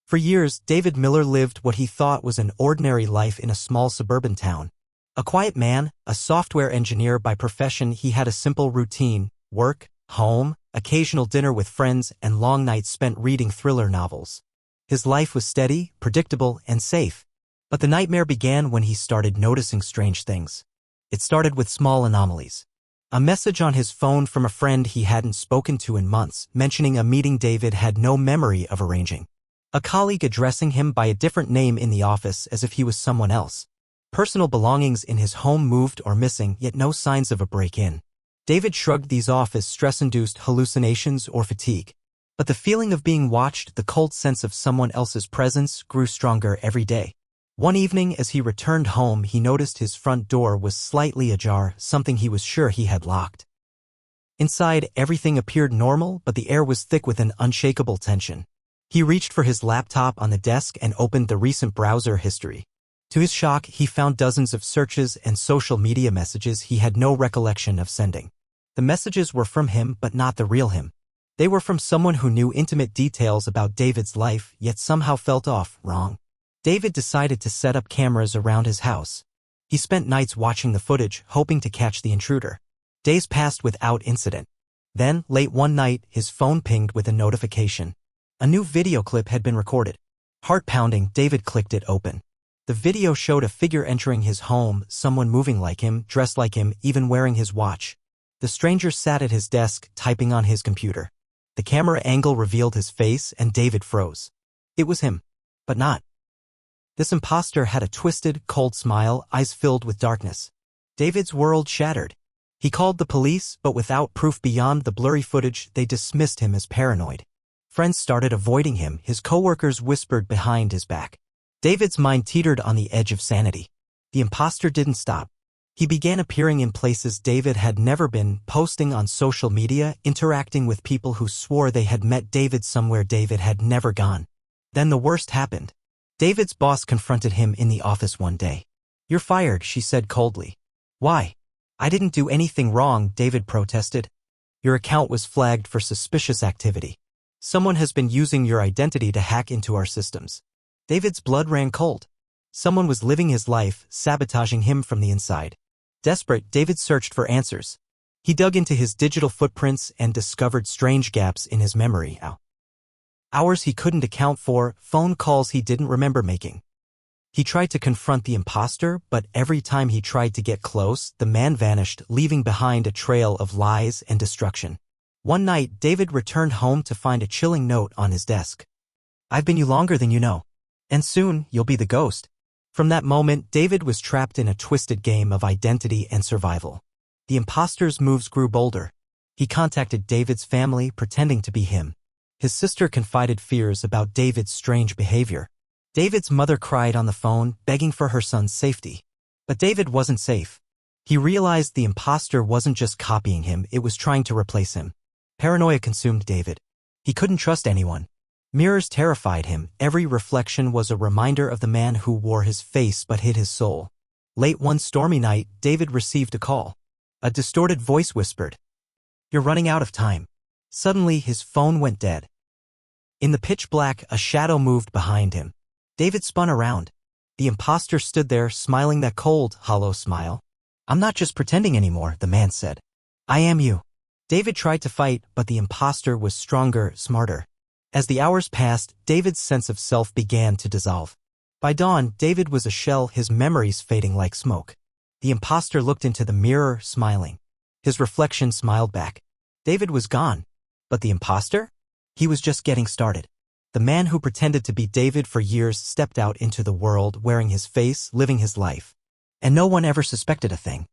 For years, David Miller lived what he thought was an ordinary life in a small suburban town. A quiet man, a software engineer by profession, he had a simple routine: work, home, occasional dinner with friends, and long nights spent reading thriller novels. His life was steady, predictable, and safe. But the nightmare began when he started noticing strange things. It started with small anomalies. A message on his phone from a friend he hadn't spoken to in months, mentioning a meeting David had no memory of arranging. A colleague addressing him by a different name in the office as if he was someone else. Personal belongings in his home moved or missing, yet no signs of a break-in. David shrugged these off as stress-induced hallucinations or fatigue. But the feeling of being watched, the cold sense of someone else's presence, grew stronger every day. One evening as he returned home, he noticed his front door was slightly ajar, something he was sure he had locked. Inside, everything appeared normal, but the air was thick with an unshakable tension. He reached for his laptop on the desk and opened the recent browser history. To his shock, he found dozens of searches and social media messages he had no recollection of sending. The messages were from him, but not the real him. They were from someone who knew intimate details about David's life, yet somehow felt off, wrong. David decided to set up cameras around his house. He spent nights watching the footage, hoping to catch the intruder. Days passed without incident. Then, late one night, his phone pinged with a notification. A new video clip had been recorded. Heart pounding, David clicked it open. The video showed a figure entering his home, someone moving like him, dressed like him, even wearing his watch. The stranger sat at his desk, typing on his computer. The camera angle revealed his face, and David froze. It was him. But not. This imposter had a twisted, cold smile, eyes filled with darkness. David's world shattered. He called the police, but without proof beyond the blurry footage, they dismissed him as paranoid. Friends started avoiding him, his coworkers whispered behind his back. David's mind teetered on the edge of sanity. The imposter didn't stop. He began appearing in places David had never been, posting on social media, interacting with people who swore they had met David somewhere David had never gone. Then the worst happened. David's boss confronted him in the office one day. "You're fired," she said coldly. "Why?" "I didn't do anything wrong," David protested. "Your account was flagged for suspicious activity. Someone has been using your identity to hack into our systems." David's blood ran cold. Someone was living his life, sabotaging him from the inside. Desperate, David searched for answers. He dug into his digital footprints and discovered strange gaps in his memory. Hours he couldn't account for, phone calls he didn't remember making. He tried to confront the imposter, but every time he tried to get close, the man vanished, leaving behind a trail of lies and destruction. One night, David returned home to find a chilling note on his desk. "I've been you longer than you know. And soon, you'll be the ghost." From that moment, David was trapped in a twisted game of identity and survival. The imposter's moves grew bolder. He contacted David's family, pretending to be him. His sister confided fears about David's strange behavior. David's mother cried on the phone, begging for her son's safety. But David wasn't safe. He realized the imposter wasn't just copying him, it was trying to replace him. Paranoia consumed David. He couldn't trust anyone. Mirrors terrified him. Every reflection was a reminder of the man who wore his face but hid his soul. Late one stormy night, David received a call. A distorted voice whispered, "You're running out of time." Suddenly, his phone went dead. In the pitch black, a shadow moved behind him. David spun around. The imposter stood there, smiling that cold, hollow smile. "I'm not just pretending anymore," the man said. "I am you." David tried to fight, but the imposter was stronger, smarter. As the hours passed, David's sense of self began to dissolve. By dawn, David was a shell, his memories fading like smoke. The imposter looked into the mirror, smiling. His reflection smiled back. David was gone. But the imposter? He was just getting started. The man who pretended to be David for years stepped out into the world, wearing his face, living his life. And no one ever suspected a thing.